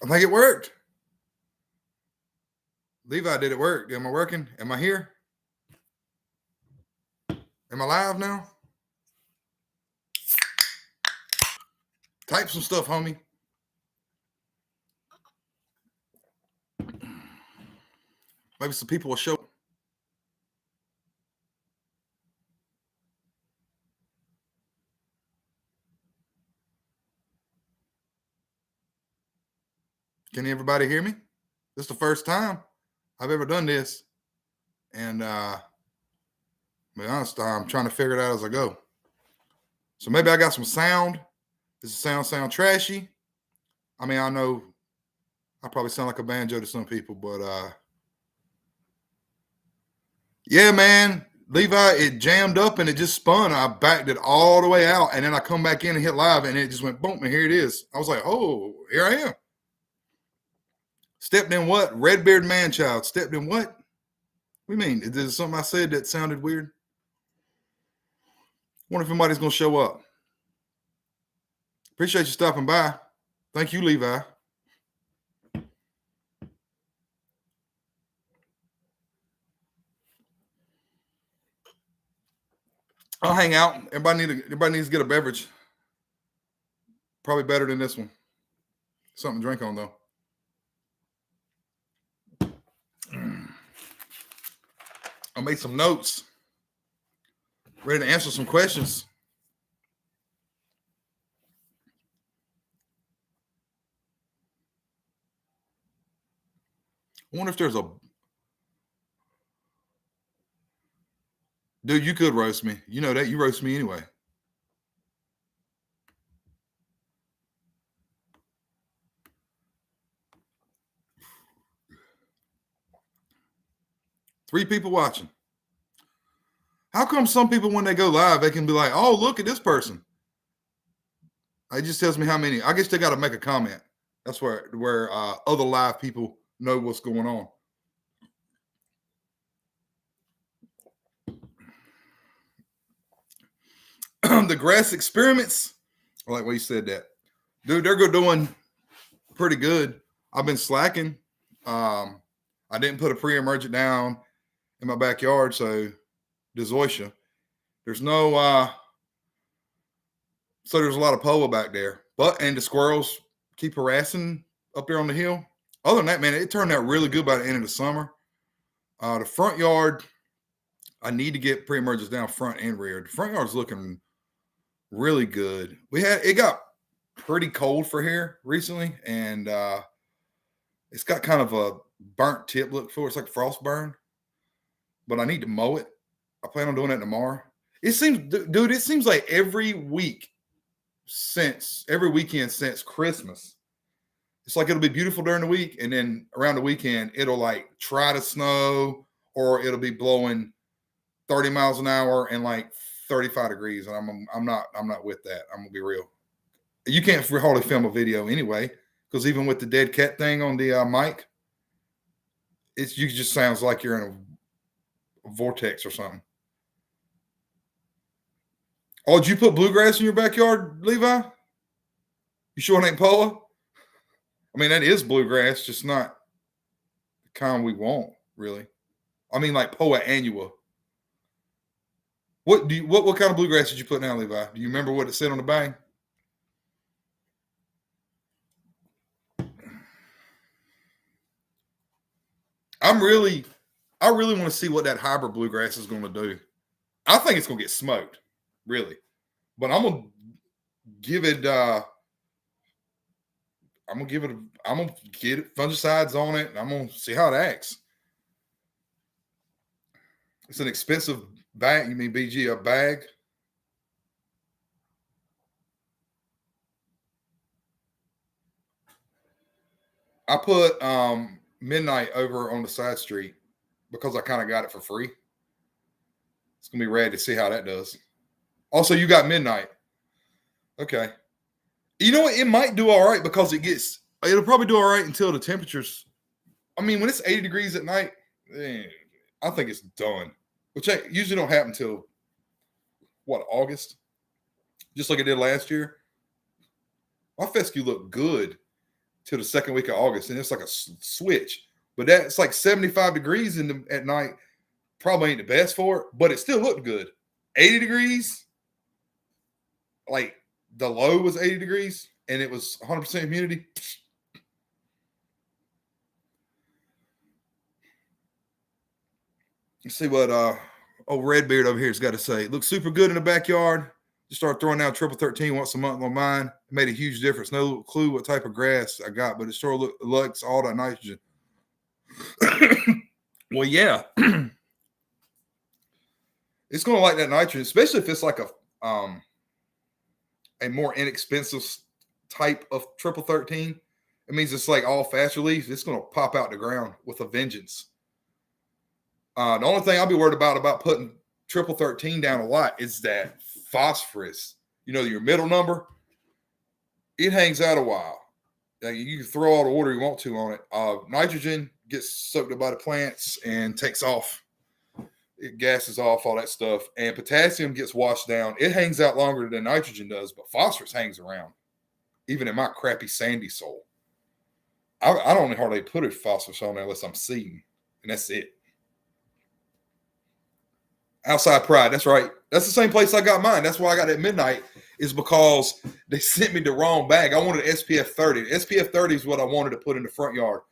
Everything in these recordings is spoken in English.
I think it worked. Levi, did it work? Am I working? Am I here? Am I live now? Type some stuff, homie. Maybe some people will show up. Can everybody hear me? This is the first time I've ever done this. And to be honest, I'm trying to figure it out as I go. So maybe I got some sound. Does the sound trashy? I mean, I know I probably sound like a banjo to some people, but yeah, man. Levi, it jammed up and it just spun. I backed it all the way out, and then I come back in and hit live, and it just went boom, and here it is. I was like, oh, here I am. Stepped in what? Redbeard Manchild. Stepped in what? What do you mean? Is there something I said that sounded weird? Wonder if anybody's going to show up. Appreciate you stopping by. Thank you, Levi. I'll hang out. Everybody needs to get a beverage. Probably better than this one. Something to drink on, though. I made some notes. Ready to answer some questions. I wonder if there's a... Dude, you could roast me. You know that. You roast me anyway. Three people watching. How come some people, when they go live, they can be like, oh, look at this person? It just tells me how many. I guess they got to make a comment. That's where other live people know what's going on. The grass experiments, I like what you said that. Dude, they're doing pretty good. I've been slacking. I didn't put a pre-emergent down in my backyard, so Zoysia. There's no so there's a lot of poa back there. And the squirrels keep harassing up there on the hill. Other than that, man, it turned out really good by the end of the summer. The front yard, I need to get pre-emergents down front and rear. The front yard's looking really good. It got pretty cold for here recently, and it's got kind of a burnt tip look for it. It's like frost burn, but I need to mow it. I plan on doing that tomorrow. It seems like every weekend since Christmas, it's like it'll be beautiful during the week, and then around the weekend it'll like try to snow, or it'll be blowing 30 miles an hour and like 35 degrees, and I'm not with that. I'm gonna be real. You can't hardly film a video anyway, because even with the dead cat thing on the mic, you just sounds like you're in a vortex or something. Oh, did you put bluegrass in your backyard, Levi? You sure it ain't poa? I mean, that is bluegrass, just not the kind we want, really. I mean, like poa annua. What kind of bluegrass did you put down, Levi? Do you remember what it said on the bag? I really want to see what that hybrid bluegrass is going to do. I think it's going to get smoked, really. But I'm going to give it I'm gonna get fungicides on it, and I'm gonna see how it acts. It's an expensive bag. You mean BG, a bag? I put Midnight over on the side street because I kind of got it for free. It's gonna be rad to see how that does. Also, you got Midnight. Okay. You know what? It might do all right because it'll probably do all right until the temperatures. I mean, when it's 80 degrees at night, I think it's done. Which usually don't happen until August? Just like it did last year. My fescue looked good till the second week of August, and it's like a switch. But that's like 75 degrees at night. Probably ain't the best for it, but it still looked good. 80 degrees, like the low was 80 degrees, and it was 100% humidity. Let's see what old Redbeard over here's got to say. It looks super good in the backyard. Just start throwing out triple 13 once a month on mine. It made a huge difference. No clue what type of grass I got, but it sure looks all that nitrogen. Well, yeah. It's going to like that nitrogen, especially if it's like a more inexpensive type of triple 13. It means it's like all fast release. It's going to pop out the ground with a vengeance. The only thing I'll be worried about putting triple 13 down a lot is that phosphorus. You know, your middle number, it hangs out a while. You can throw all the water you want to on it. Nitrogen gets soaked up by the plants and takes off. It gases off, all that stuff. And potassium gets washed down. It hangs out longer than nitrogen does, but phosphorus hangs around, even in my crappy sandy soil. I don't hardly put a phosphorus on there unless I'm seeding, and that's it. Outside Pride, that's right. That's the same place I got mine. That's why I got it at midnight, is because they sent me the wrong bag. I wanted SPF 30. SPF 30 is what I wanted to put in the front yard.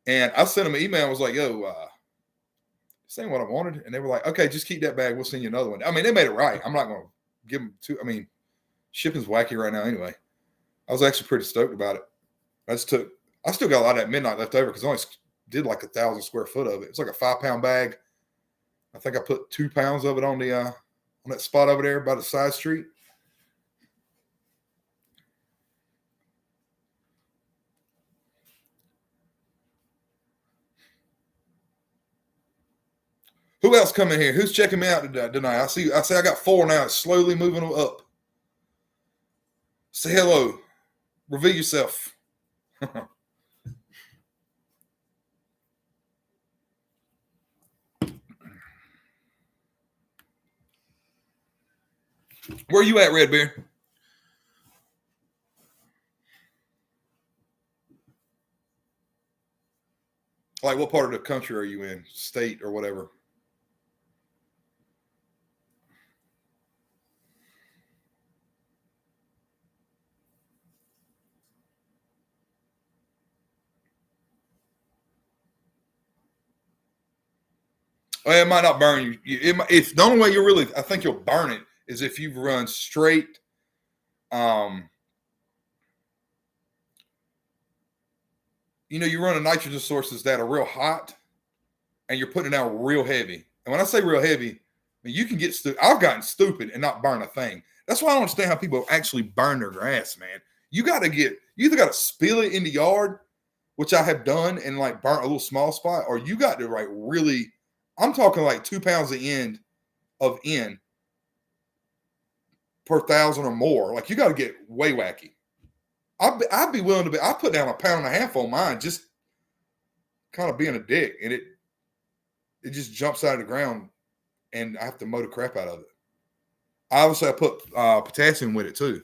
And I sent them an email. I was like, yo, this ain't what I wanted. And they were like, okay, just keep that bag. We'll send you another one. I mean, they made it right. I'm not going to give them two. I mean, shipping's wacky right now anyway. I was actually pretty stoked about it. I still got a lot of that midnight left over because I only did like 1,000 square foot of it. It's like a 5-pound bag. I think I put 2 pounds of it on the on that spot over there by the side street. Who else coming here? Who's checking me out tonight? I say I got 4 now. It's slowly moving up. Say hello. Reveal yourself. Where you at, Red Bear? Like, what part of the country are you in? State or whatever? Well, it might not burn you. If the only way I think you'll burn it is if you run straight. You run nitrogen sources that are real hot, and you're putting it out real heavy. And when I say real heavy, I mean, you can get stupid. I've gotten stupid and not burn a thing. That's why I don't understand how people actually burn their grass, man. You either got to spill it in the yard, which I have done, and like burn a little small spot, or you got to really. I'm talking like 2 pounds of N per 1,000 or more. Like, you got to get way wacky. I'd be willing to I put down 1.5 pounds on mine, just kind of being a dick, and it just jumps out of the ground, and I have to mow the crap out of it. Obviously, I put potassium with it too.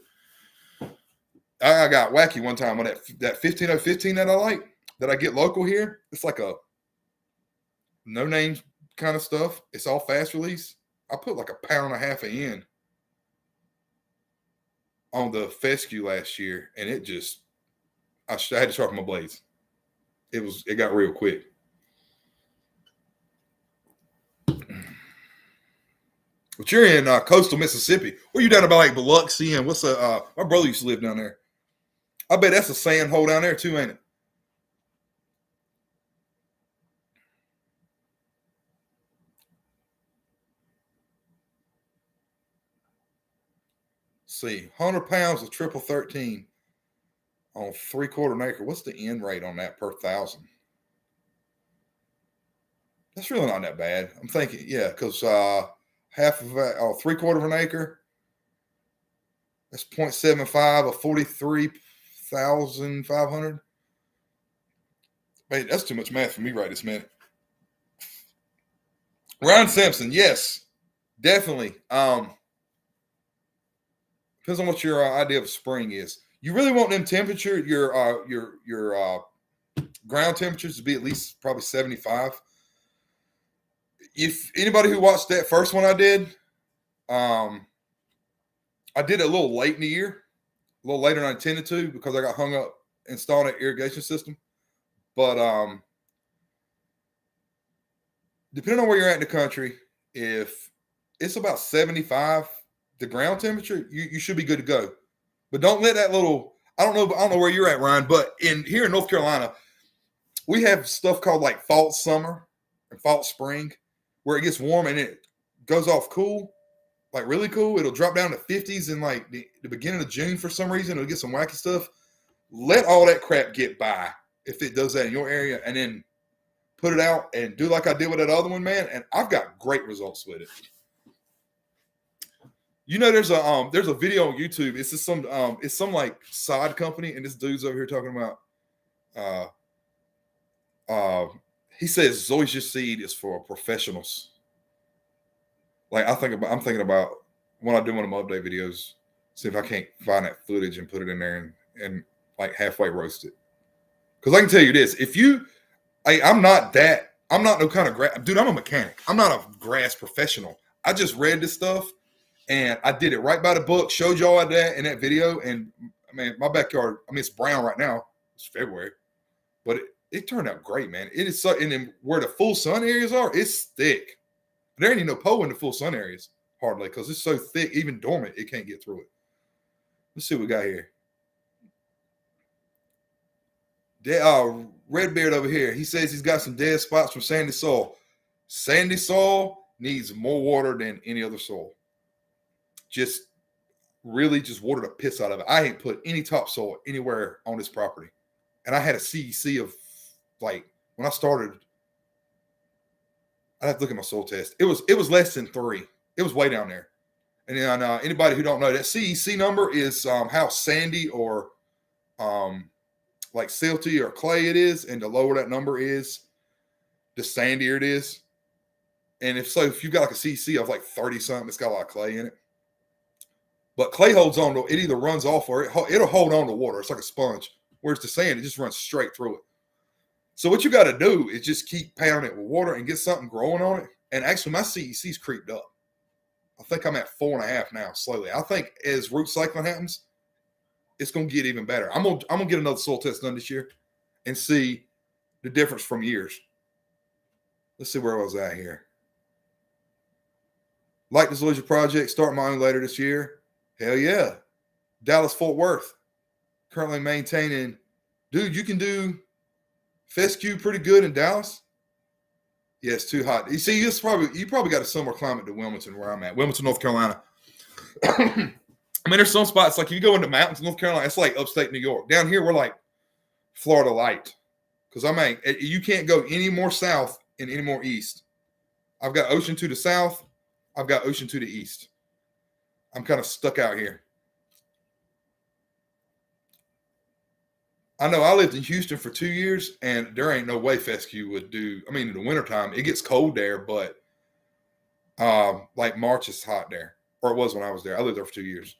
I got wacky one time on that 15015 that I like, that I get local here. It's like a no name kind of stuff. It's all fast release. I put like 1.5 pounds in on the fescue last year, and it just I had to sharpen my blades. It got real quick. But you're in coastal Mississippi. Where you down about like Biloxi and what's my brother used to live down there. I bet that's a sand hole down there too, ain't it? See, 100 pounds of triple 13 on 3/4 acre. What's the end rate on that per 1,000? That's really not that bad. I'm thinking, yeah, because half of 3/4 of an acre, that's 0.75 of 43,500. Wait, that's too much math for me right this minute. Ryan Sampson, yes, definitely. Depends on what your idea of spring is. You really want them temperature, your ground temperatures to be at least probably 75. If anybody who watched that first one I did it a little late in the year, a little later than I intended to because I got hung up installing an irrigation system. But depending on where you're at in the country, if it's about 75, the ground temperature, you should be good to go. But don't let that little, I don't know where you're at, Ryan, but here in North Carolina, we have stuff called like fall summer and fall spring, where it gets warm and it goes off cool, like really cool. It'll drop down to 50s in like the beginning of June for some reason. It'll get some wacky stuff. Let all that crap get by if it does that in your area, and then put it out and do like I did with that other one, man. And I've got great results with it. You know, there's a video on YouTube. It's just some like sod company, and this dude's over here talking about he says zoysia seed is for professionals. Like I'm thinking about when I do one of my update videos, see if I can't find that footage and put it in there and like halfway roast it. Because I can tell you this, I'm not no kind of grass, dude, I'm a mechanic. I'm not a grass professional. I just read this stuff and I did it right by the book, showed y'all that in that video. And I mean, my backyard, it's brown right now. It's February, but it turned out great, man. It is so, and then where the full sun areas are, it's thick. There ain't even no pole in the full sun areas, hardly, because it's so thick, even dormant, it can't get through it. Let's see what we got here. Redbeard over here, he says he's got some dead spots from sandy soil. Sandy soil needs more water than any other soil. Just water the piss out of it. I ain't put any topsoil anywhere on this property. And I had a CEC of, like, when I started, I'd have to look at my soil test. It was less than 3. It was way down there. And then anybody who don't know, that CEC number is how sandy or like silty or clay it is, and the lower that number is, the sandier it is. And if you've got like a CEC of like 30 something, it's got a lot of clay in it. But clay holds on to it, either runs off or it'll hold on to water. It's like a sponge. Whereas the sand, it just runs straight through it. So what you got to do is just keep pounding it with water and get something growing on it. And actually, my CEC's creeped up. I think I'm at 4.5 now, slowly. I think as root cycling happens, it's going to get even better. I'm gonna get another soil test done this year and see the difference from years. Let's see where I was at here. Like the zoysia project, start mine later this year. Hell yeah. Dallas, Fort Worth. Currently maintaining. Dude, you can do fescue pretty good in Dallas. Yeah, it's too hot. You see, you probably got a similar climate to Wilmington, where I'm at. Wilmington, North Carolina. I mean, there's some spots, like if you go into mountains in North Carolina, it's like upstate New York. Down here, we're like Florida light. Because you can't go any more south and any more east. I've got ocean to the south. I've got ocean to the east. I'm kind of stuck out here. I know I lived in Houston for 2 years, and there ain't no way fescue would do. I mean, in the wintertime, it gets cold there, but like March is hot there. Or it was when I was there. I lived there for 2 years.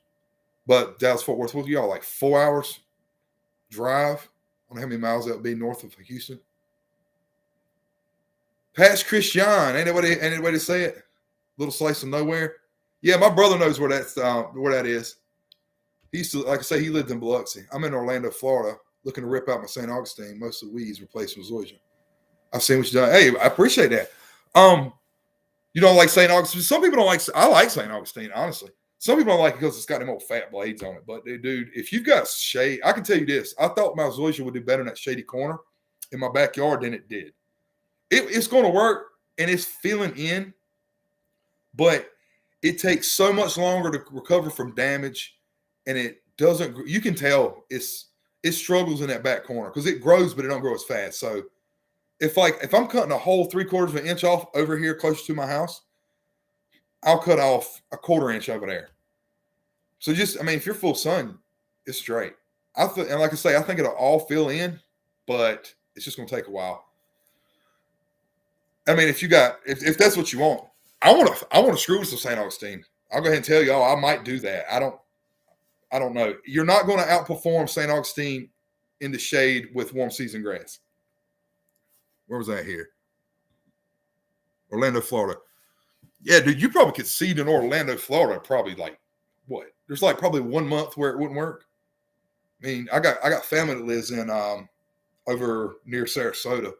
But Dallas, Fort Worth, what y'all, like 4 hours drive? I don't know how many miles that would be north of Houston. Past Christian, ain't that way to say it? Little slice of nowhere. Yeah, my brother knows where that is. He used to, like I say, he lived in Biloxi. I'm in Orlando, Florida, looking to rip out my St. Augustine. Most of the weeds replaced with zoysia. I've seen what you've done. Hey, I appreciate that. You don't like St. Augustine? Some people don't like. I like St. Augustine, honestly. Some people don't like it because it's got them old fat blades on it. But dude, if you've got shade, I can tell you this. I thought my zoysia would do better in that shady corner in my backyard than it did. It's going to work, and it's filling in, but it takes so much longer to recover from damage, and it doesn't. You can tell it struggles in that back corner because it grows, but it don't grow as fast. So if I'm cutting a whole 3/4 of an inch off over here closer to my house, I'll cut off a 1/4 inch over there. So if you're full sun, it's straight. And like I say, I think it'll all fill in, but it's just going to take a while. I mean, if that's what you want, I want to screw with some St. Augustine. I'll go ahead and tell y'all I might do that. I don't know. You're not going to outperform St. Augustine in the shade with warm season grass. Where was that here? Orlando, Florida. Yeah, dude, you probably could seed in Orlando, Florida. Probably like what? There's like probably 1 month where it wouldn't work. I mean, I got family that lives in over near Sarasota.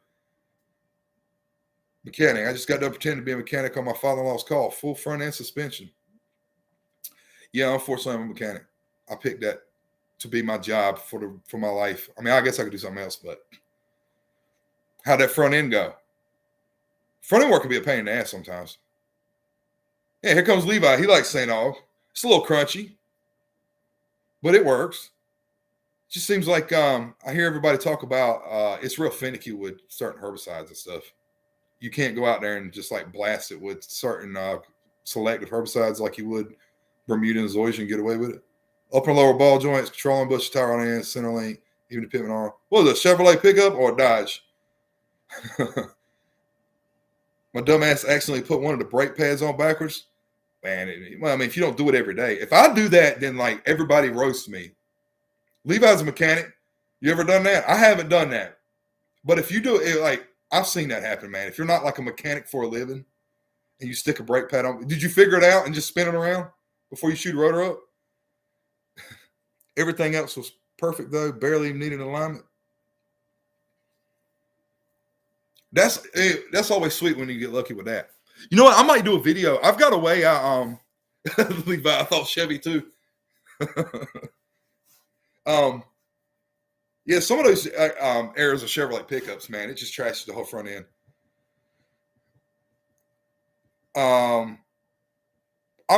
Mechanic. I just got done pretending to be a mechanic on my father-in-law's car, full front end suspension. Yeah, unfortunately, I'm a mechanic. I picked that to be my job for my life. I mean, I guess I could do something else, but how'd that front end go? Front end work can be a pain in the ass sometimes. Yeah, here comes Levi. He likes St. Aug. It's a little crunchy, but it works. It just seems like I hear everybody talk about it's real finicky with certain herbicides and stuff. You can't go out there and just like blast it with certain selective herbicides like you would Bermuda and Zoysia and get away with it. Upper and lower ball joints, controlling bush, tire on end, center link, even the pitman arm. What is it, a Chevrolet pickup or a Dodge? My dumb ass accidentally put one of the brake pads on backwards. Man, well, I mean, if you don't do it every day. If I do that, then like everybody roasts me. Levi's a mechanic. You ever done that? I haven't done that. But if you do it, like, I've seen that happen, man. If you're not like a mechanic for a living and you stick a brake pad on, did you figure it out and just spin it around before you shoot a rotor up? Everything else was perfect, though. Barely even needed alignment. That's always sweet when you get lucky with that. You know what? I might do a video. I've got a way I Levi, I thought Chevy too. Yeah, some of those errors of Chevrolet pickups, man, it just trashes the whole front end. I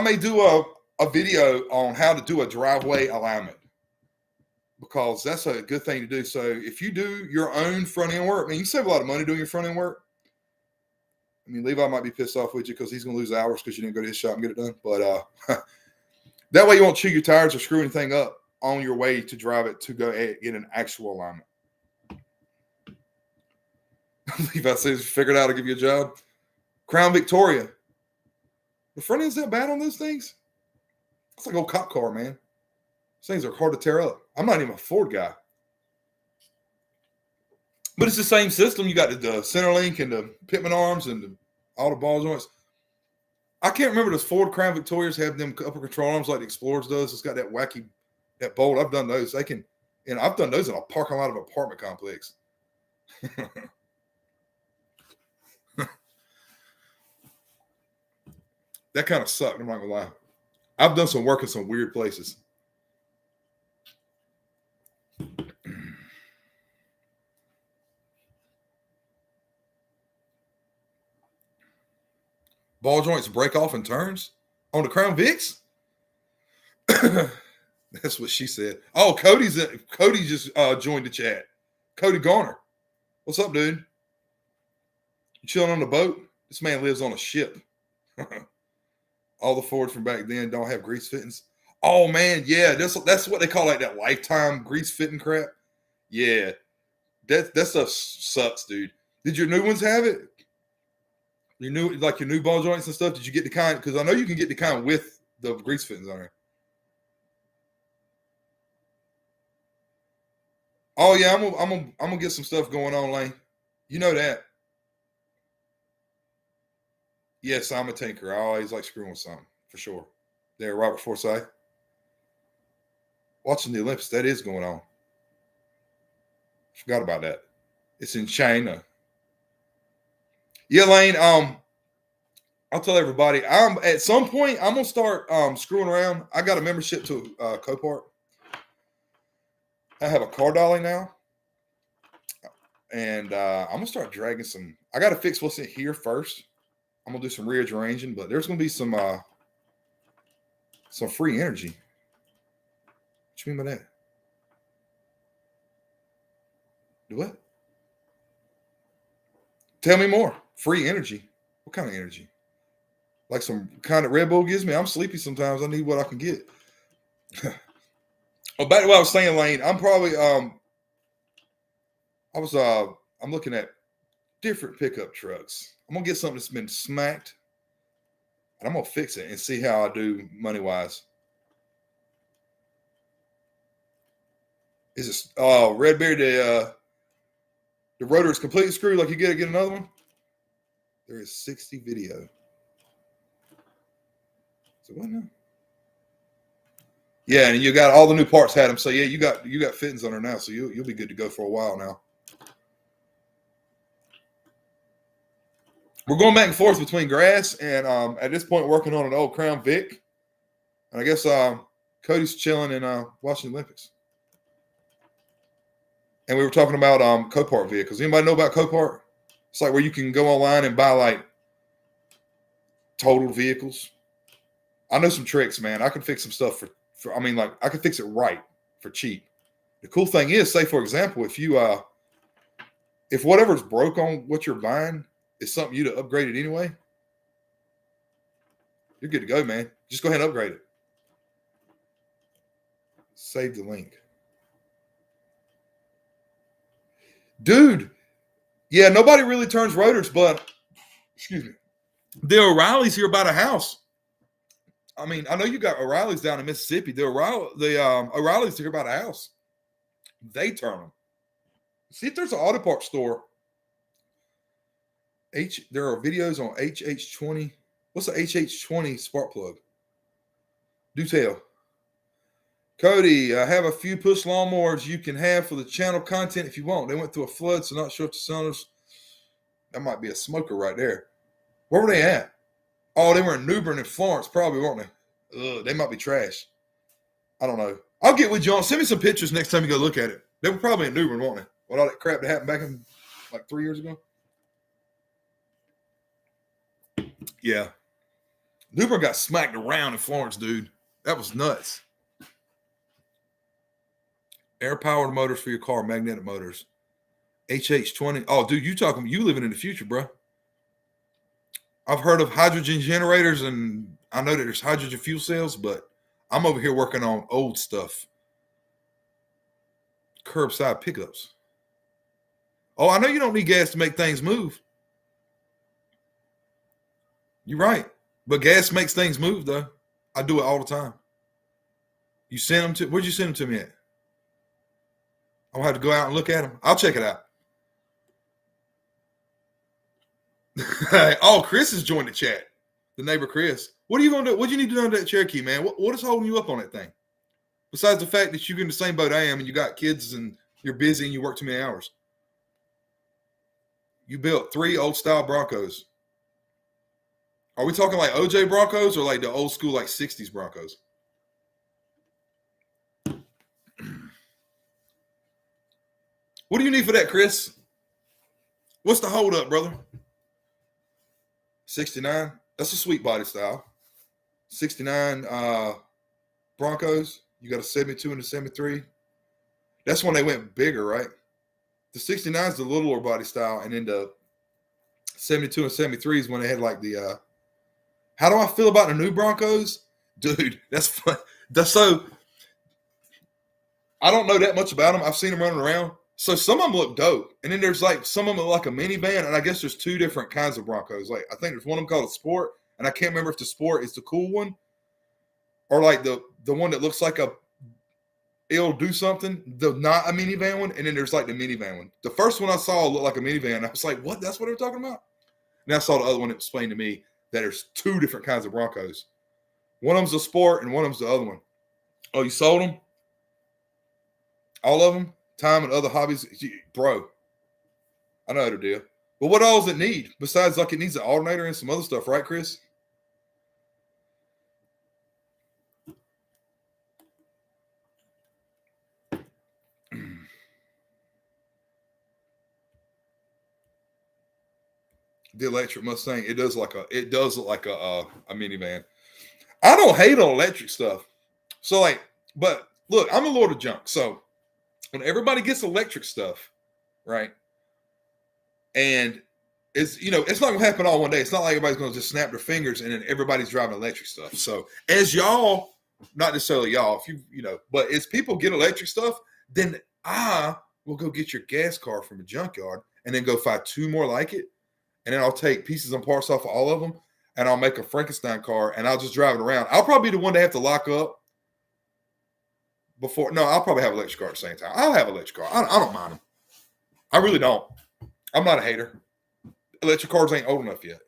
may do a video on how to do a driveway alignment because that's a good thing to do. So if you do your own front end work, I mean, you save a lot of money doing your front end work. I mean, Levi might be pissed off with you because he's going to lose hours because you didn't go to his shop and get it done. But that way you won't chew your tires or screw anything up on your way to drive it to go get an actual alignment. Levi says, figured out to give you a job. Crown Victoria. The front end's that bad on those things? It's like an old cop car, man. These things are hard to tear up. I'm not even a Ford guy. But it's the same system. You got the center link and the pitman arms and all the ball joints. I can't remember those Ford Crown Victorias have them upper control arms like the Explorers does. It's got that wacky, that bolt. I've done those. I've done those in a parking lot of an apartment complex. That kind of sucked. I'm not gonna lie. I've done some work in some weird places. Ball joints break off in turns on the Crown Vics. That's what she said. Oh, Cody just joined the chat. Cody Garner, what's up, dude? You chilling on the boat? This man lives on a ship. All the Fords from back then don't have grease fittings. Oh man, yeah, that's what they call like that lifetime grease fitting crap. Yeah, that stuff sucks, dude. Did your new ones have it? Your new ball joints and stuff. Did you get the kind? Because I know you can get the kind with the grease fittings on there. Oh yeah, I'm gonna get some stuff going on, Lane. You know that. Yes, I'm a tinker. I always like screwing with something for sure. There, Robert Forsyth. Watching the Olympics, that is going on. Forgot about that. It's in China. Yeah, Lane. I'll tell everybody. At some point I'm gonna start screwing around. I got a membership to Copart. I have a car dolly now, and I'm gonna start dragging some. I got to fix what's in here first. I'm gonna do some rearranging, but there's gonna be some free energy. What you mean by that? Do what? Tell me more. Free energy. What kind of energy? Like some kind of Red Bull gives me. I'm sleepy sometimes. I need what I can get. Oh, back to what I was saying, Lane. I'm probably I'm looking at different pickup trucks. I'm gonna get something that's been smacked, and I'm gonna fix it and see how I do money wise. Is it Redbeard? The rotor is completely screwed. Like you get another one. There is 60 video. So what now? Yeah, and you got all the new parts had them. So yeah, you got fittings on there now. So you'll be good to go for a while now. We're going back and forth between grass and at this point working on an old Crown Vic. And I guess Cody's chilling and watching the Olympics. And we were talking about Copart vehicles. Anybody know about Copart? It's like where you can go online and buy like totaled vehicles. I know some tricks, man. I can fix some stuff for I mean, like I can fix it right for cheap. The cool thing is, say for example, if whatever's broke on what you're buying is something you to upgrade it anyway, you're good to go, man. Just go ahead and upgrade it. Save the link. Dude, yeah, nobody really turns rotors, but excuse me. The O'Reillys here by the house. I mean, I know you got O'Reillys down in Mississippi. The O'Reillys here by the house. They turn them. See if there's an auto parts store. There are videos on HH20. What's the HH20 spark plug? Do tell. Cody, I have a few push lawnmowers you can have for the channel content if you want. They went through a flood, so not sure if the cylinders. That might be a smoker right there. Where were they at? Oh, they were in New Bern and Florence, probably, weren't they? They might be trash. I don't know. I'll get with you on. Send me some pictures next time you go look at it. They were probably in New Bern, weren't they? With all that crap that happened back in like 3 years ago. Yeah. New Bern got smacked around in Florence, dude. That was nuts. Air-powered motors for your car, magnetic motors. HH20. Oh, dude, you living in the future, bro. I've heard of hydrogen generators, and I know that there's hydrogen fuel cells, but I'm over here working on old stuff. Curbside pickups. Oh, I know you don't need gas to make things move. You're right. But gas makes things move, though. I do it all the time. You send them to, where'd you send them to me at? I'm going to have to go out and look at them. I'll check it out. Oh, Chris has joined the chat. The neighbor Chris. What are you going to do? What do you need to do on that Cherokee, man? What is holding you up on that thing? Besides the fact that you're in the same boat I am and you got kids and you're busy and you work too many hours. You built 3 old style Broncos. Are we talking like OJ Broncos or like the old school like 60s Broncos? What do you need for that, Chris? What's the hold up, brother? 69. That's a sweet body style. 69 Broncos. You got a 72 and a 73. That's when they went bigger, right? The 69 is the littler body style, and then the 72 and 73 is when they had like the how do I feel about the new Broncos? Dude, that's fun. That's so I don't know that much about them. I've seen them running around. So some of them look dope. And then there's like some of them look like a minivan, and I guess there's 2 different kinds of Broncos. Like I think there's one of them called a Sport, and I can't remember if the Sport is the cool one or like the one that looks like it'll do something, not a minivan one, and then there's like the minivan one. The first one I saw looked like a minivan. I was like, what? That's what they're talking about? And I saw the other one that explained to me that there's 2 different kinds of Broncos. One of them's a Sport and one of them's the other one. Oh, you sold them? All of them? Time and other hobbies? Bro, I know the deal. But what all does it need? Besides, like, it needs an alternator and some other stuff, right, Chris? The electric Mustang, it does look like a minivan. I don't hate on electric stuff. So like, but look, I'm a Lord of Junk. So when everybody gets electric stuff, right? And it's not gonna happen all one day. It's not like everybody's gonna just snap their fingers and then everybody's driving electric stuff. So as y'all, not necessarily y'all, if but as people get electric stuff, then I will go get your gas car from a junkyard and then go find 2 more like it. And then I'll take pieces and parts off of all of them, and I'll make a Frankenstein car, and I'll just drive it around. I'll probably be the one to have to lock up, before. No, I'll probably have electric car at the same time. I'll have electric car. I don't mind them. I really don't. I'm not a hater. Electric cars ain't old enough yet.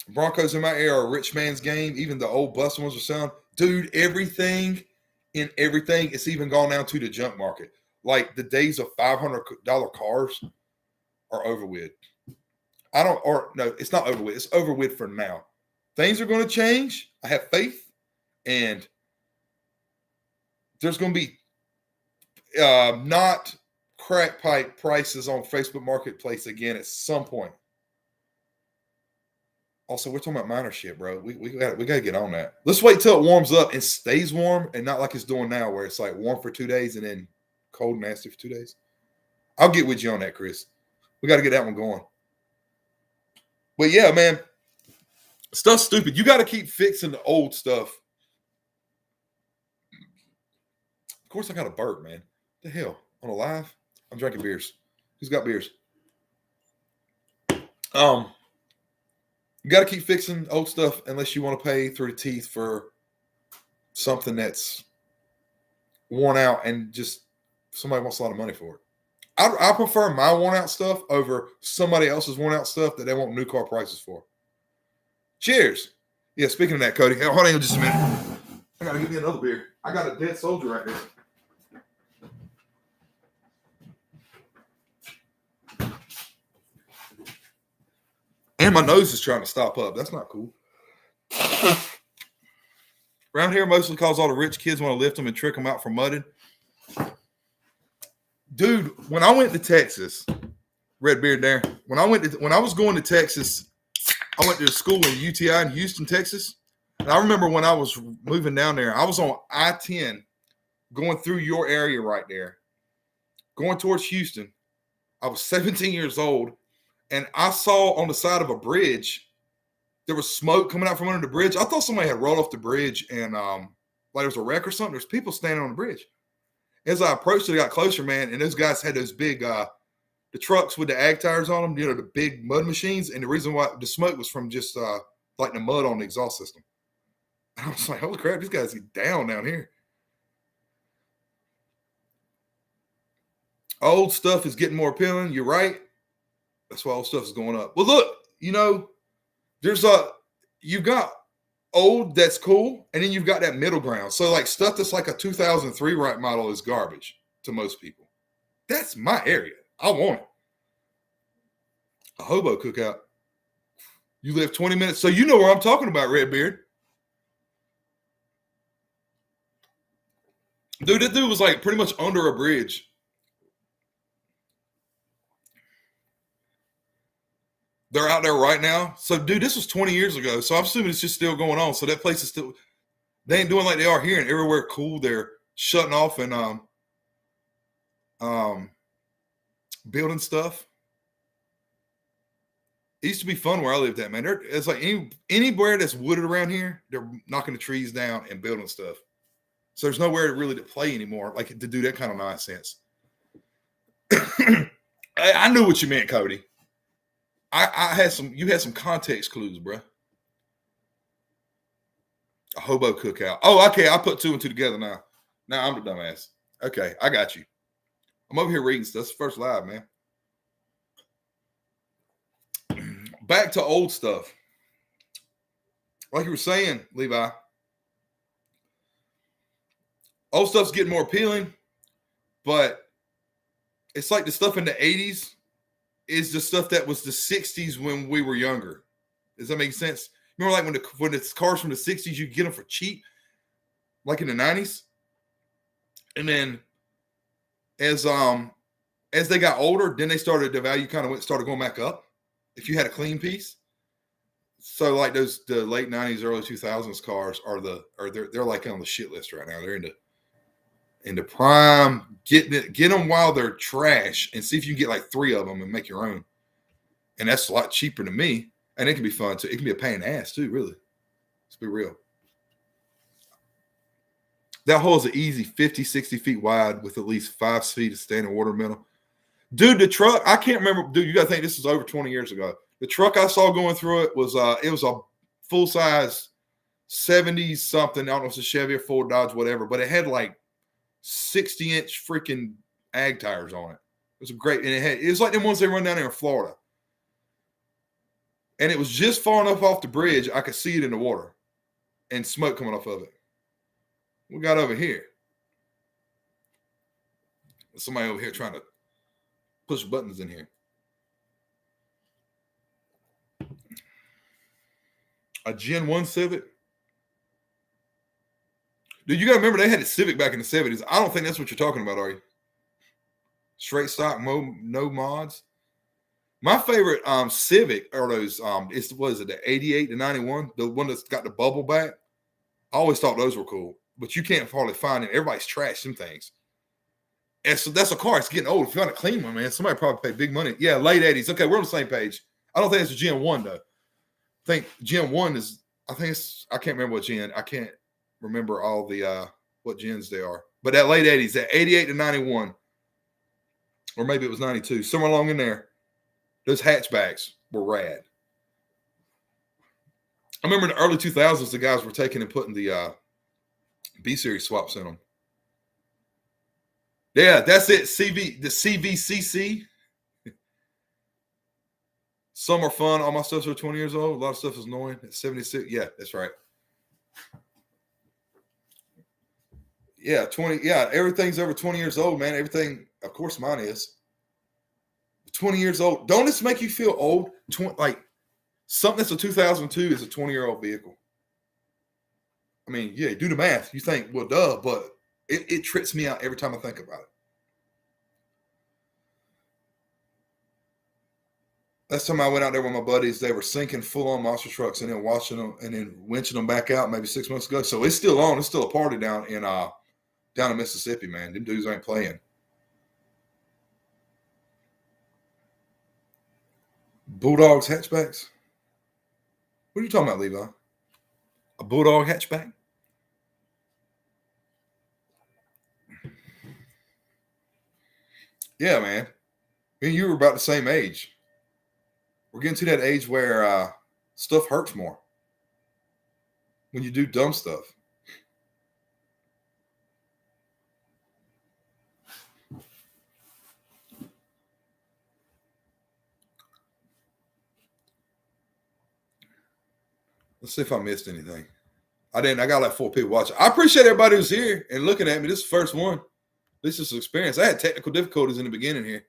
Broncos in my era are a rich man's game. Even the old busted ones are selling. Dude, everything it's even gone down to the junk market. Like the days of $500 cars are over with. It's not over with. It's over with for now. Things are going to change. I have faith. And there's going to be not crack pipe prices on Facebook Marketplace again at some point. Also, we're talking about minor shit, bro. We got to get on that. Let's wait till it warms up and stays warm, and not like it's doing now, where it's like warm for 2 days and then cold and nasty for 2 days. I'll get with you on that, Chris. We got to get that one going. But yeah, man, stuff's stupid. You got to keep fixing the old stuff. Of course, I got a burp, man. What the hell? On a live? I'm drinking beers. Who's got beers? You got to keep fixing old stuff unless you want to pay through the teeth for something that's worn out and just somebody wants a lot of money for it. I prefer my worn out stuff over somebody else's worn out stuff that they want new car prices for. Cheers. Yeah, speaking of that, Cody, hold on just a minute. I got to give me another beer. I got a dead soldier right there. And my nose is trying to stop up. That's not cool. Around here, mostly because all the rich kids want to lift them and trick them out for mudding. Dude, when I went to Texas, Redbeard there. When I was going to Texas, I went to school in UTI in Houston, Texas. And I remember when I was moving down there, I was on I-10 going through your area right there, going towards Houston. I was 17 years old. And I saw on the side of a bridge, there was smoke coming out from under the bridge. I thought somebody had rolled off the bridge and like there was a wreck or something. There's people standing on the bridge. As I approached it, I got closer, man, and those guys had those big, the trucks with the ag tires on them, the big mud machines. And the reason why the smoke was from just like the mud on the exhaust system. And I was like, holy crap, these guys get down here. Old stuff is getting more appealing. You're right. That's why all stuff is going up. Well, look, you've got old that's cool, and then you've got that middle ground. So like stuff that's like a 2003 right model is garbage to most people. That's my area. I want it. A hobo cookout. You live 20 minutes. So you know where I'm talking about, Redbeard. Dude, that dude was like pretty much under a bridge. They're out there right now. So, dude, this was 20 years ago. So I'm assuming it's just still going on. So that place is still, they ain't doing like they are here, and everywhere cool. They're shutting off and building stuff. It used to be fun where I lived at, man. It's like anywhere that's wooded around here, they're knocking the trees down and building stuff. So there's nowhere really to play anymore, like to do that kind of nonsense. I knew what you meant, Cody. You had some context clues, bro. A hobo cookout. Oh, okay. I put two and two together now. Now I'm the dumbass. Okay, I got you. I'm over here reading stuff. That's the first live, man. Back to old stuff. Like you were saying, Levi. Old stuff's getting more appealing, but it's like the stuff in the 80s is the stuff that was the 60s when we were younger. Does that make sense? Remember like when it's cars from the 60s, you get them for cheap, like in the 90s? And then as they got older, then the value kind of started going back up if you had a clean piece. So like the late 90s, early 2000s cars they're like on the shit list right now. They're into prime. Get them while they're trash and see if you can get like 3 of them and make your own. And that's a lot cheaper to me. And it can be fun too. It can be a pain in the ass too, really. Let's be real. That hole is an easy 50, 60 feet wide with at least 5 feet of standing water middle. Dude, the truck, I can't remember. Dude, you got to think this was over 20 years ago. The truck I saw going through it was a full-size 70s something. I don't know if it's a Chevy or Ford, Dodge, whatever, but it had like 60-inch freaking ag tires on it. It was a great, and it was like the ones they run down there in Florida. And it was just far enough off the bridge I could see it in the water and smoke coming off of it. We got over here. Somebody over here trying to push buttons in here. A Gen 1 Civic? Dude, you got to remember they had a Civic back in the 70s. I don't think that's what you're talking about, are you? Straight stock, no mods. My favorite Civic are those, what is it, the 88 to 91? The one that's got the bubble back? I always thought those were cool, but you can't hardly find them. Everybody's trashed them things. And so that's a car. It's getting old. If you want a clean one, man, somebody probably paid big money. Yeah, late 80s. Okay, we're on the same page. I don't think it's a Gen 1, though. I think Gen 1 is, I can't remember what Gen. I can't remember all the, what gens they are. But that late 80s, that 88 to 91, or maybe it was 92, somewhere along in there, those hatchbacks were rad. I remember in the early 2000s, the guys were taking and putting the B-Series swaps in them. Yeah, that's it. The CVCC. Some are fun. All my stuff's are 20 years old. A lot of stuff is annoying. It's 76. Yeah, that's right. Yeah, 20. Yeah, everything's over 20 years old, man. Everything, of course, mine is 20 years old. Don't this make you feel old? Like something that's a 2002 is a 20-year-old vehicle. I mean, yeah, do the math. You think, well, duh, but it trips me out every time I think about it. Last time I went out there with my buddies, they were sinking full-on monster trucks and then washing them and then winching them back out maybe 6 months ago. So it's still on. It's still a party down in Mississippi, man. Them dudes ain't playing. Bulldogs hatchbacks? What are you talking about, Levi? A Bulldog hatchback? Yeah, man. Me and you were about the same age. We're getting to that age where stuff hurts more when you do dumb stuff. Let's see if I missed anything. I didn't. I got like 4 people watching. I appreciate everybody who's here and looking at me. This is the first one. This is an experience. I had technical difficulties in the beginning here.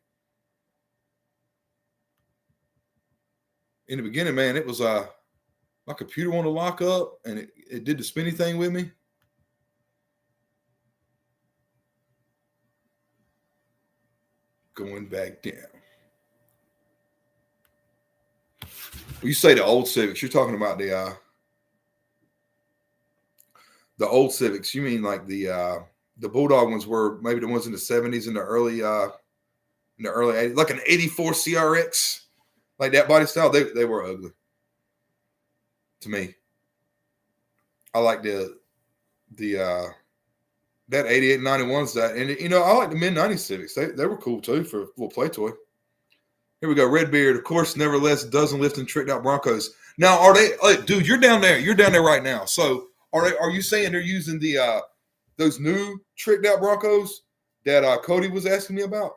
In the beginning, man, it was my computer wanted to lock up and it did the spinny thing with me. Going back down. When you say the old Civics, you're talking about the old Civics. You mean like the Bulldog ones were maybe the ones in the 70s and the early 80s, like an 84 CRX, like that body style. They were ugly to me. I like that 88 91s that, and I like the mid 90s Civics. They were cool too for a little play toy. Here we go. Redbeard, of course, nevertheless, dozen lifting tricked out Broncos. Now, are they, dude, you're down there. You're down there right now. So are you saying they're using the those new tricked out Broncos that Cody was asking me about?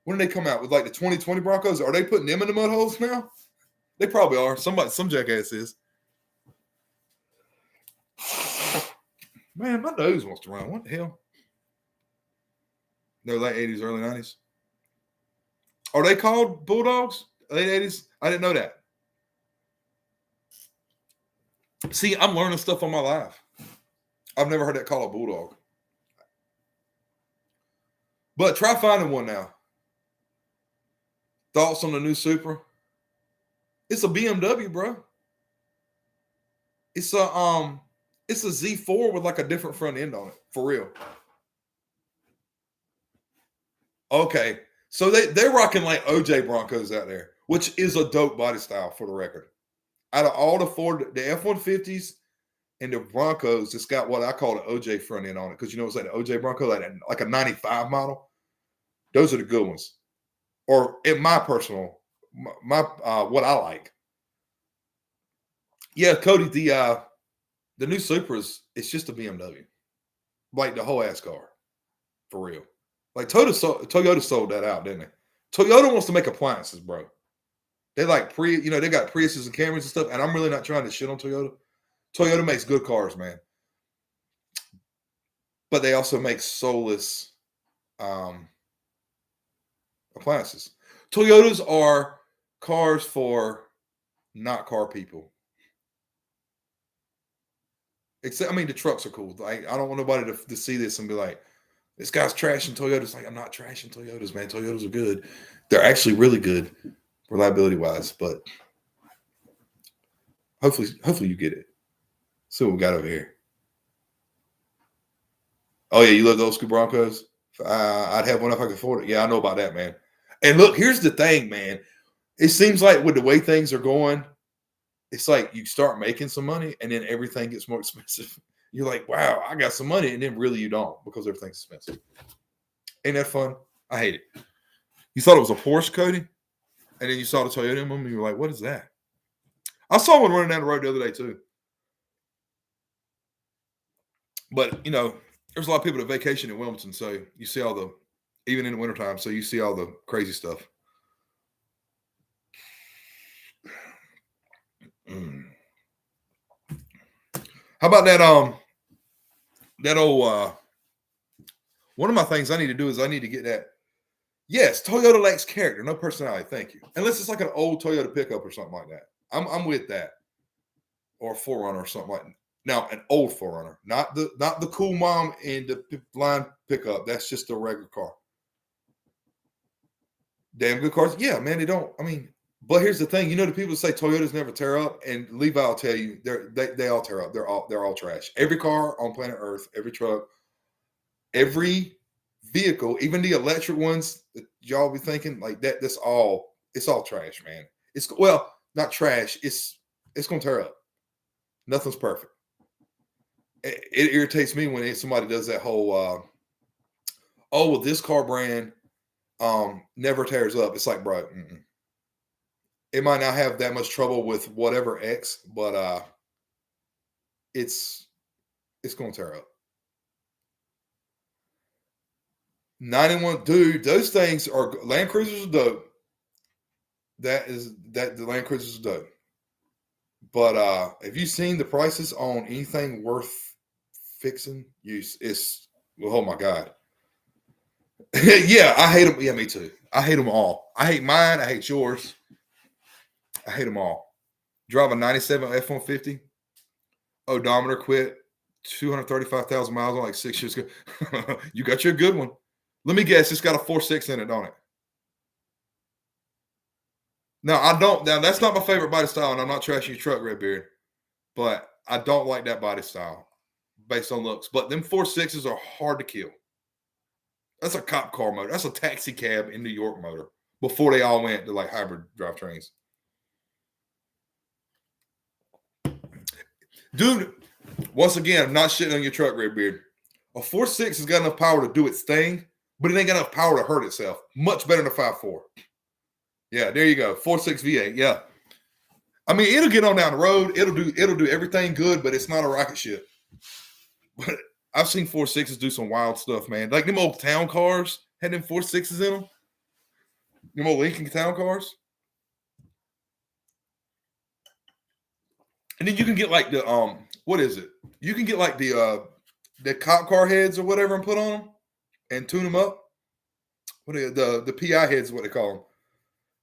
When did they come out with like the 2020 Broncos? Are they putting them in the mud holes now? They probably are. Some jackass is. Man, my nose wants to run. What the hell? No, late 80s, early 90s. Are they called Bulldogs? Late 80s? I didn't know that. See, I'm learning stuff on my life. I've never heard that called a Bulldog. But try finding one now. Thoughts on the new Supra? It's a BMW, bro. It's a Z4 with like a different front end on it. For real. Okay. So they're rocking like OJ Broncos out there, which is a dope body style for the record. Out of all the F-150s and the Broncos, it's got what I call the OJ front end on it. Because it's like the OJ Bronco, like a 95 model. Those are the good ones. Or in my personal, what I like. Yeah, Cody, The new Supras, it's just a BMW. Like the whole ass car. For real. Like Toyota sold that out, didn't they? Toyota wants to make appliances, bro. They like they got Priuses and Camrys and stuff, and I'm really not trying to shit on Toyota. Toyota makes good cars, man. But they also make soulless appliances. Toyotas are cars for not car people. Except, the trucks are cool. Like, I don't want nobody to see this and be like, this guy's trashing Toyotas. Like, I'm not trashing Toyotas, man. Toyotas are good. They're actually really good, reliability wise. But hopefully you get it. See what we got over here. Oh yeah, you love those school Broncos? I'd have one if I could afford it. Yeah, I know about that, man. And look, here's the thing, man. It seems like with the way things are going, it's like you start making some money and then everything gets more expensive. You're like, wow, I got some money. And then really you don't because everything's expensive. Ain't that fun? I hate it. You thought it was a Porsche, Cody? And then you saw the Toyota in them and you were like, what is that? I saw one running down the road the other day too. But, there's a lot of people that vacation in Wilmington. So you see even in the wintertime, so you see all the crazy stuff. How about that old one of my things I need to do is I need to get that. Yes, Toyota lacks character, no personality. Thank you. Unless it's like an old Toyota pickup or something like that. I'm with that. Or a 4Runner or something like that. Now, an old 4Runner, not the cool mom in the line pickup. That's just a regular car. Damn good cars. Yeah, man, they don't. But here's the thing. The people say Toyotas never tear up, and Levi will tell you they all tear up. They're all trash. Every car on planet Earth, every truck, every vehicle, even the electric ones that y'all be thinking like that. It's all trash, man. It's not trash. It's gonna tear up. Nothing's perfect. It irritates me when somebody does that whole this car brand never tears up. It's like, bro, it might not have that much trouble with whatever X, but it's gonna tear up. 91, dude, those things are Land Cruisers are dope. The Land Cruisers are dope. But have you seen the prices on anything worth fixing? Oh my God. Yeah, I hate them. Yeah, me too. I hate them all. I hate mine. I hate yours. I hate them all. Drive a 97 F-150. Odometer quit 235,000 miles on like 6 years ago. You got your good one. Let me guess. It's got a 4.6 in it, don't it? Now, that's not my favorite body style, and I'm not trashing your truck, Redbeard. But I don't like that body style based on looks. But them 4.6s are hard to kill. That's a cop car motor. That's a taxi cab in New York motor before they all went to like hybrid drivetrains. Dude, once again, I'm not shitting on your truck, Redbeard. A 4.6 has got enough power to do its thing, but it ain't got enough power to hurt itself. Much better than a 5.4. Yeah, there you go. 4.6 V8. Yeah. It'll get on down the road. It'll do everything good, but it's not a rocket ship. But I've seen 4.6s do some wild stuff, man. Like them old town cars had them 4.6s in them. Them old Lincoln town cars. And then you can get like the what is it? You can get like the cop car heads or whatever and put on them and tune them up. What are the PI heads? Is what they call them.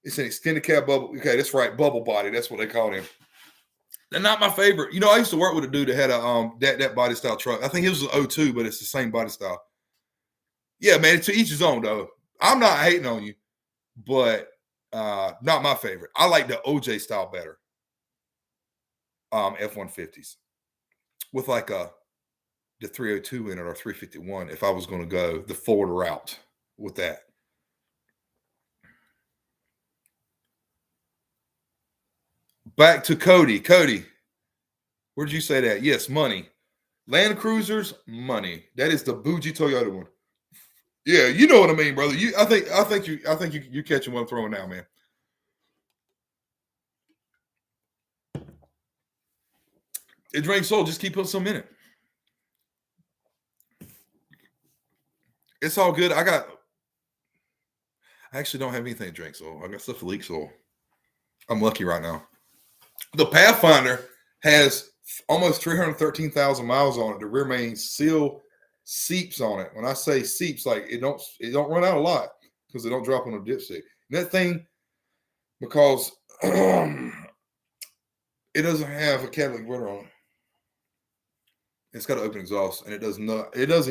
It's an extended cab bubble. Okay, that's right, bubble body. That's what they call them. They're not my favorite. I used to work with a dude that had a that body style truck. I think it was an 02, but it's the same body style. Yeah, man. To each his own, though. I'm not hating on you, but not my favorite. I like the OJ style better. F-150s with like the 302 in it or 351 if I was going to go the Ford route with that. Back to Cody. Cody, where'd you say that? Yes, money. Land Cruisers, money. That is the bougie Toyota one. Yeah, you know what I mean, brother. I think you catching what I'm throwing now, man. It drinks oil. Just keep putting some in it. It's all good. I actually don't have anything that drinks oil. I got stuff that leaks oil. I'm lucky right now. The Pathfinder has almost 313,000 miles on it. The rear main seal seeps on it. When I say seeps, like it don't run out a lot because they don't drop on a dipstick. And that thing, because it doesn't have a catalytic converter on it. It's got an open exhaust, and it doesn't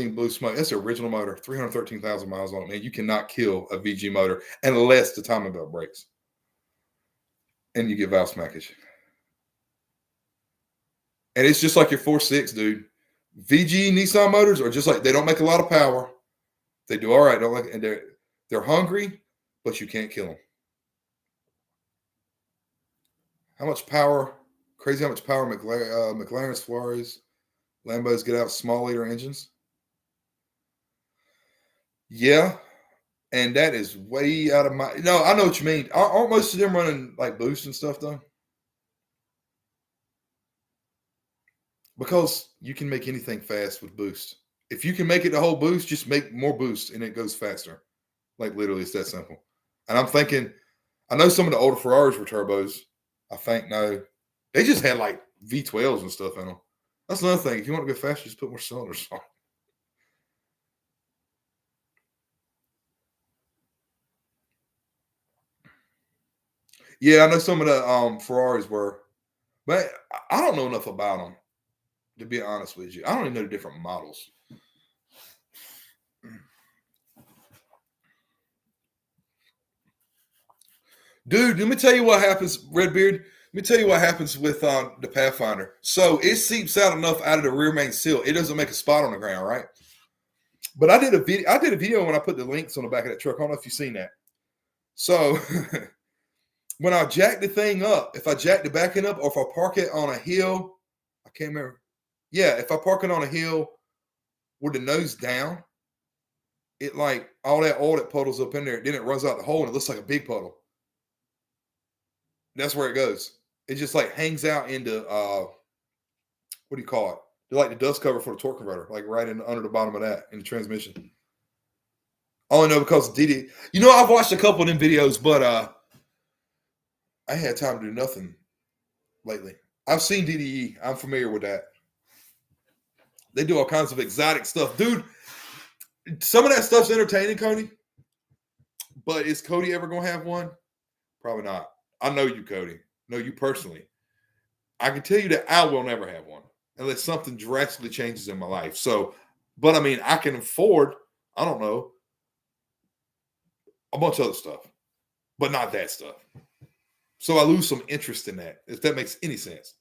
even blow smoke. That's the original motor, 313,000 miles on it, man. You cannot kill a VG motor unless the timing belt breaks. And you get valve smackage. And it's just like your 4.6, dude. VG Nissan motors are just like, they don't make a lot of power. They do all right. And they're hungry, but you can't kill them. How much power? Crazy how much power McLaren's, Ferraris, Lambos get out of small liter engines. Yeah. And that is way out of my... No, I know what you mean. Aren't most of them running like boost and stuff, though? Because you can make anything fast with boost. If you can make it the whole boost, just make more boost and it goes faster. Like literally, it's that simple. And I'm thinking, I know some of the older Ferraris were turbos. I think no, they just had like V12s and stuff in them. That's another thing. If you want to go faster, just put more cylinders on. Yeah, I know some of the Ferraris were, but I don't know enough about them. To be honest with you, I don't even know the different models. Dude, let me tell you what happens, Redbeard. Let me tell you what happens with the Pathfinder. So it seeps out enough out of the rear main seal. It doesn't make a spot on the ground, right? But I did a video when I put the links on the back of that truck. I don't know if you've seen that. So when I jack the thing up, if I jack the back end up or if I park it on a hill, I can't remember. Yeah, if I park it on a hill with the nose down, it like all that oil that puddles up in there, then it runs out the hole and it looks like a big puddle. That's where it goes. It just like hangs out into what do you call it? They're like the dust cover for the torque converter, like right in under the bottom of that in the transmission. I only know because DD. You know, I've watched a couple of them videos, but I ain't had time to do nothing lately. I've seen DDE. I'm familiar with that. They do all kinds of exotic stuff, dude. Some of that stuff's entertaining, Cody. But is Cody ever gonna have one? Probably not. I know you, Cody. Know you personally. I can tell you that I will never have one unless something drastically changes in my life. So, but I mean, I can afford, I don't know, a bunch of other stuff, but not that stuff. So I lose some interest in that, if that makes any sense.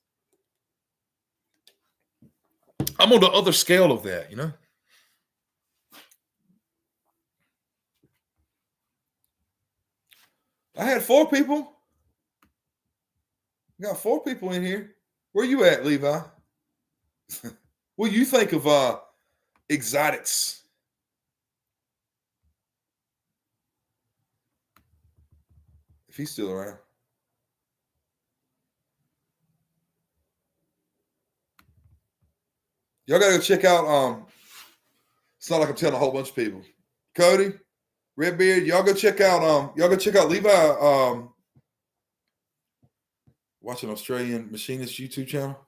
I'm on the other scale of that, you know? I had 4 people. Got 4 people in here. Where you at, Levi? What do you think of exotics? If he's still around. Y'all gotta go check out it's not like I'm telling a whole bunch of people. Cody, Redbeard, y'all go check out Levi watching Australian Machinist YouTube channel.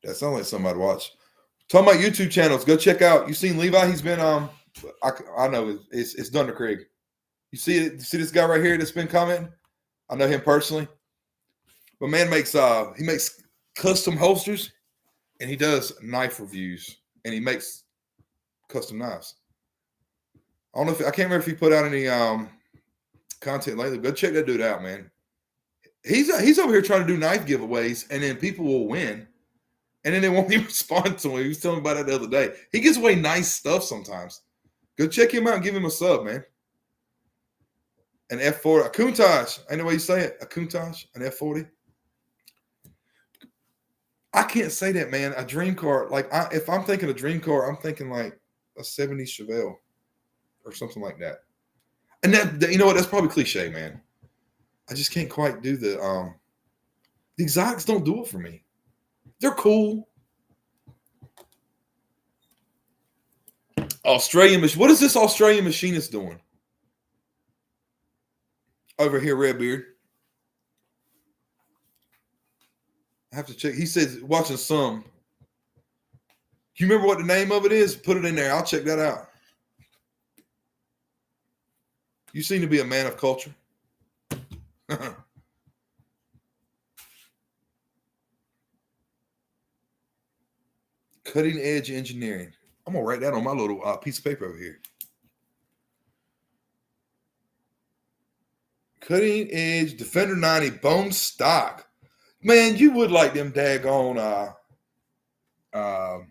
That sounds like somebody to watch. Talking about YouTube channels, go check out. You seen Levi? He's been I know it's Thunder Craig. You see it? You see this guy right here that's been commenting? I know him personally. But man makes he makes custom holsters and he does knife reviews and he makes custom knives. I don't know if I can't remember if he put out any content lately. Go check that dude out, man. He's over here trying to do knife giveaways, and then people will win, and then they won't even respond to him. He was telling me about it the other day. He gives away nice stuff sometimes. Go check him out and give him a sub, man. An F40, a Countach. I know what you say it. A Countach, an F40. I can't say that, man. A dream car, like if I'm thinking a dream car, I'm thinking like a 70 Chevelle or something like that. And that, you know what? That's probably cliche, man. I just can't quite do the exotics don't do it for me. They're cool. Australian machine. What is this Australian machinist doing? Over here, Redbeard. I have to check. He says watching some. You remember what the name of it is? Put it in there. I'll check that out. You seem to be a man of culture. Cutting edge engineering. I'm going to write that on my little piece of paper over here. Cutting edge Defender 90 bone stock. Man, you would like them daggone. I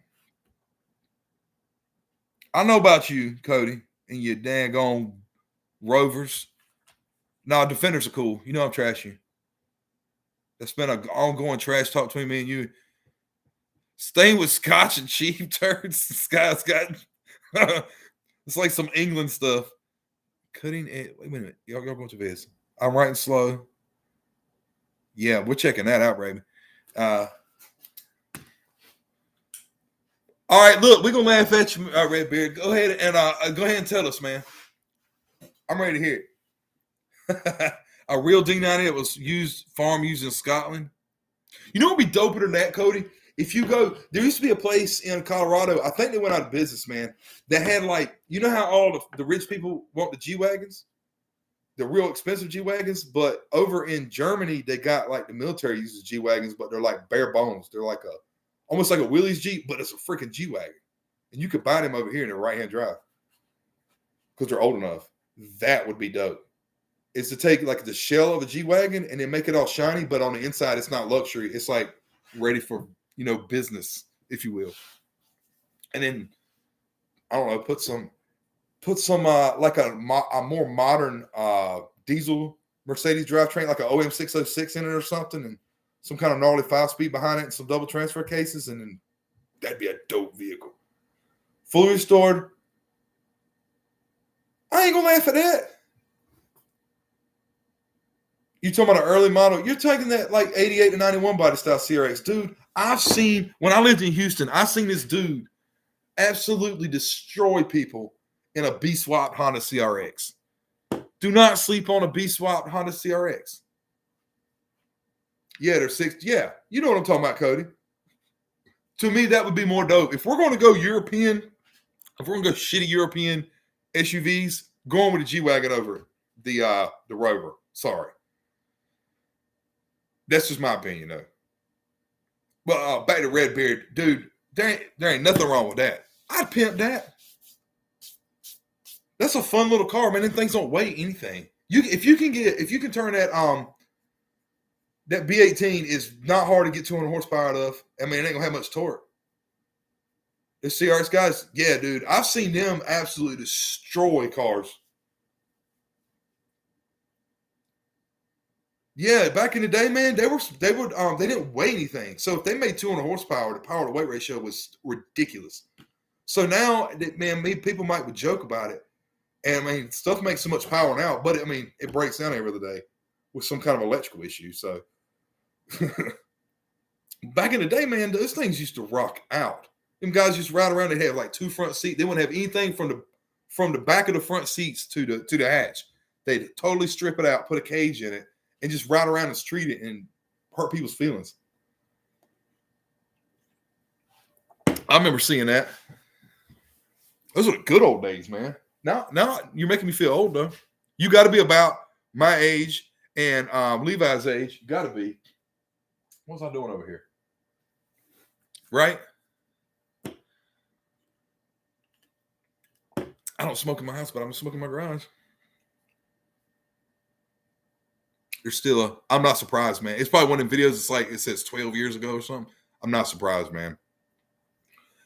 know about you, Cody, and your daggone Rovers. No, Defenders are cool. You know I'm trashing. That's been an ongoing trash talk between me and you. Staying with Scotch and cheap turds. This guy's got it's like some England stuff. Cutting edge. Wait a minute. Y'all go to this. I'm writing slow. Yeah, we're checking that out, baby. All right, look, we're gonna laugh at you, Redbeard. Go ahead and tell us, man. I'm ready to hear it. A real D90 that was farm used in Scotland. You know what would be doper than that, Cody? If you go, there used to be a place in Colorado, I think they went out of business, man, that had like, you know how all the rich people want the G-Wagons? The real expensive G-Wagons, but over in Germany, they got like the military uses G-Wagons, but they're like bare bones. They're like almost like a Willys Jeep, but it's a freaking G-Wagon. And you could buy them over here in a right-hand drive because they're old enough. That would be dope. Is to take like the shell of a G-Wagon and then make it all shiny, but on the inside, it's not luxury. It's like ready for, business, if you will. And then, I don't know, put some like a more modern diesel Mercedes drivetrain, like an OM606 in it or something, and some kind of gnarly 5-speed behind it and some double transfer cases, and then that'd be a dope vehicle. Fully restored. I ain't gonna laugh at that. You talking about an early model? You're taking that like 88 to 91 body style CRX. Dude, when I lived in Houston, I seen this dude absolutely destroy people in a B-swapped Honda CRX. Do not sleep on a B-swapped Honda CRX. Yeah, they're 6. Yeah, you know what I'm talking about, Cody. To me, that would be more dope. If we're going to go European, if we're going to go shitty European SUVs, going with a G-Wagon over the Rover. Sorry. That's just my opinion, though. Well, back to Redbeard. Dude, there ain't nothing wrong with that. I'd pimp that. That's a fun little car, man. Them things don't weigh anything. If you can turn that B18 is not hard to get 200 horsepower out of. I mean, it ain't gonna have much torque. The CRX guys, yeah, dude. I've seen them absolutely destroy cars. Yeah, back in the day, man, they didn't weigh anything. So if they made 200 horsepower, the power to weight ratio was ridiculous. So now, man, people might joke about it. And I mean, stuff makes so much power now, but it breaks down every other day with some kind of electrical issue. So back in the day, man, those things used to rock out. Them guys used to ride around. They had like 2 front seats. They wouldn't have anything from the back of the front seats to the hatch. They'd totally strip it out, put a cage in it, and just ride around the street and hurt people's feelings. I remember seeing that. Those were the good old days, man. Now you're making me feel old, though. You got to be about my age and Levi's age. You got to be. What's I doing over here? Right? I don't smoke in my house, but I'm smoking in my garage. I'm not surprised, man. It's probably one of them videos. It's like it says 12 years ago or something. I'm not surprised, man.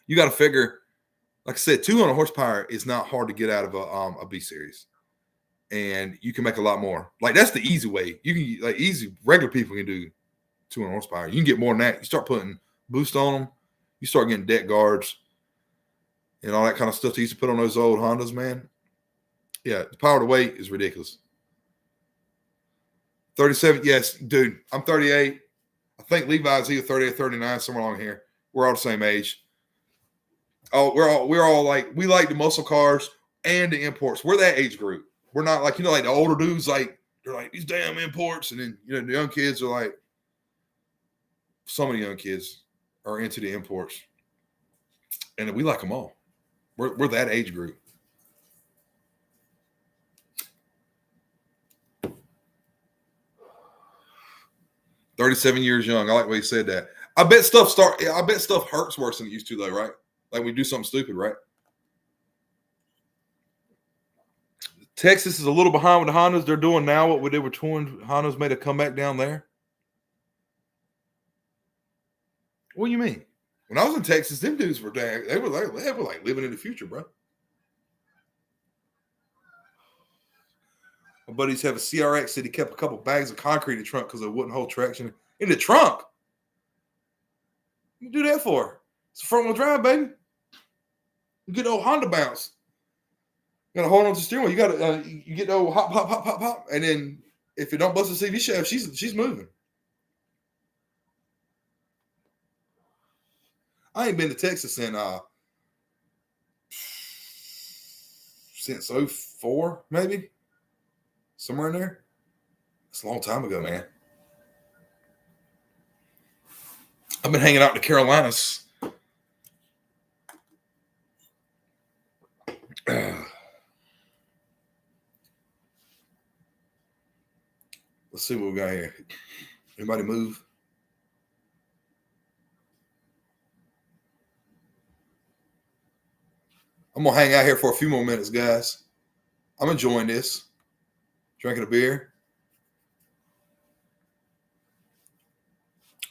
You got to figure, like I said, 200 horsepower is not hard to get out of a B series, and you can make a lot more. Like that's the easy way. You can regular people can do 200 horsepower. You can get more than that. You start putting boost on them. You start getting deck guards and all that kind of stuff they used to put on those old Hondas, man. Yeah, the power to weight is ridiculous. 37, yes, dude. I'm 38. I think Levi's either 30 or 39, somewhere along here. We're all the same age. Oh, we're all like, we like the muscle cars and the imports. We're that age group. We're not like, like the older dudes, like, they're like, these damn imports. And then, the young kids are like, so many young kids are into the imports. And we like them all. We're that age group. "37 years young." I like the way you said that. I bet stuff hurts worse than it used to, though, right? Like we do something stupid, right? Texas is a little behind with the Hondas. They're doing now what we did with twin Hondas made a comeback down there. What do you mean? When I was in Texas, them dudes were they were like living in the future, bro. My buddies have a CRX that he kept a couple bags of concrete in the trunk because it wouldn't hold traction in the trunk. What you do that for? It's a front wheel drive, baby. You get the old Honda bounce. You gotta hold on to the steering wheel. You gotta you get the old hop, hop, hop, hop, hop, and then if it don't bust the CV shaft, she's moving. I ain't been to Texas since 04, maybe. Somewhere in there. It's a long time ago, man. I've been hanging out in the Carolinas. Let's see what we got here. Anybody move? I'm going to hang out here for a few more minutes, guys. I'm enjoying this. Drinking a beer.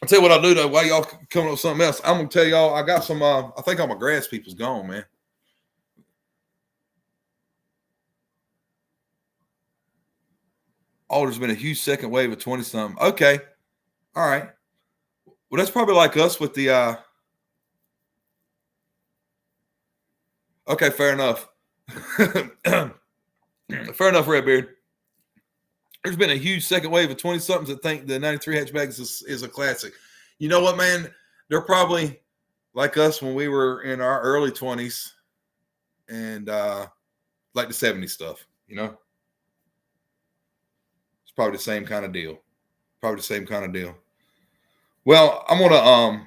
I'll tell you what I'll do, though, while y'all coming up with something else. I'm going to tell y'all, I got some, I think all my grass people's gone, man. Oh, there's been a huge second wave of 20-something. Okay. All right. Well, that's probably like us with the, okay, fair enough. Fair enough, Redbeard. There's been a huge second wave of 20-somethings that think the 93 hatchback is a classic. You know what, man? They're probably like us when we were in our early 20s and like the 70s stuff, It's probably the same kind of deal. Well, I'm gonna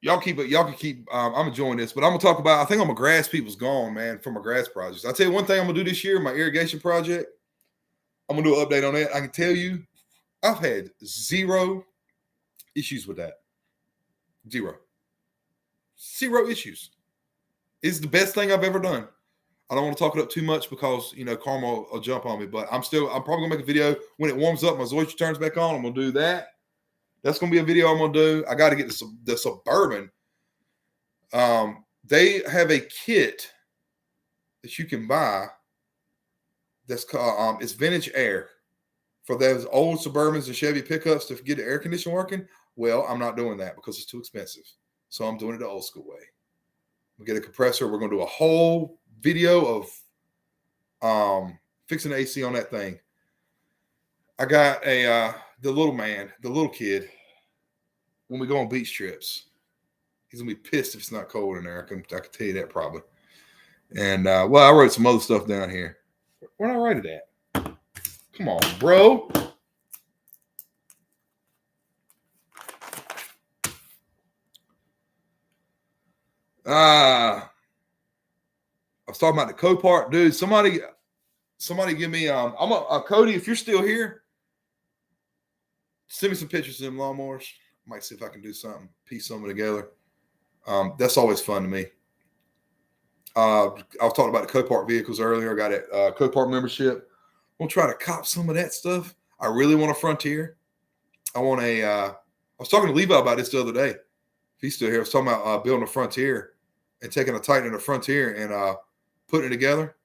y'all can keep I'm enjoying this, but I'm gonna talk about, I think my grass people's gone, man, from my grass projects. I'll tell you one thing I'm gonna do this year, my irrigation project. I'm gonna do an update on that. I can tell you I've had zero issues with that. Zero issues. It's the best thing I've ever done. I don't want to talk it up too much because karma will jump on me, but I'm probably gonna make a video when it warms up, my Zoyster turns back on. I'm gonna do that. That's gonna be a video I'm gonna do. I got to get the Suburban. They have a kit that you can buy that's called it's vintage air for those old Suburbans and Chevy pickups to get the air conditioner working. Well, I'm not doing that because it's too expensive. So I'm doing it the old school way. We'll get a compressor. We're going to do a whole video of fixing the AC on that thing. I got the little kid, when we go on beach trips, he's going to be pissed if it's not cold in there. I can tell you that probably. And, I wrote some other stuff down here. Where did I write it at? Come on, bro. I was talking about the Copart, dude. Somebody give me Cody, if you're still here, send me some pictures of them lawnmowers. I might see if I can do something, piece something together. That's always fun to me. I was talking about the Copart vehicles earlier. I got a Copart membership. I'm gonna try to cop some of that stuff. I really want a Frontier. I was talking to Levi about this the other day. If he's still here, I was talking about building a Frontier and taking a Titan and a Frontier and putting it together.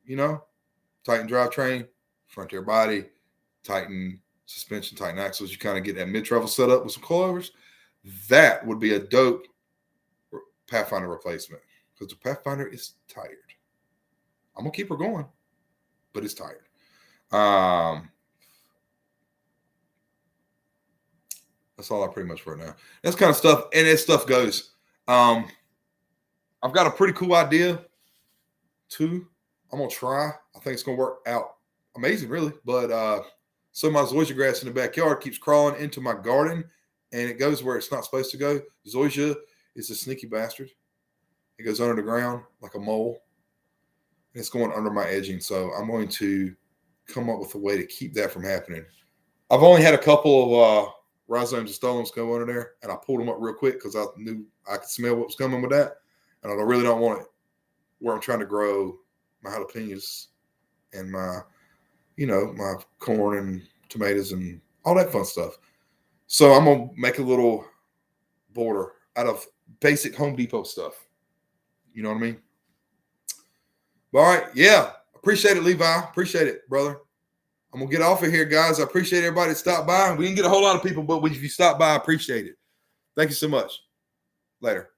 Titan drivetrain, Frontier body, Titan suspension, Titan axles. You kind of get that mid-travel setup with some coilovers. That would be a dope Pathfinder replacement because the Pathfinder is tired. I'm gonna keep her going, but it's tired. That's all I pretty much for now. That's kind of stuff, and as stuff goes. I've got a pretty cool idea too. I'm gonna try. I think it's gonna work out amazing, really. But so my zoysia grass in the backyard keeps crawling into my garden, and it goes where it's not supposed to go. Zoysia is a sneaky bastard. It goes under the ground like a mole. And it's going under my edging, so I'm going to come up with a way to keep that from happening. I've only had a couple of rhizomes and stolons go under there, and I pulled them up real quick because I knew I could smell what was coming with that, and I really don't want it where I'm trying to grow my jalapenos and my corn and tomatoes and all that fun stuff. So I'm going to make a little border out of basic Home Depot stuff. You know what I mean? All right. Yeah. Appreciate it, Levi. Appreciate it, brother. I'm going to get off of here, guys. I appreciate everybody that stopped by. We didn't get a whole lot of people, but if you stopped by, I appreciate it. Thank you so much. Later.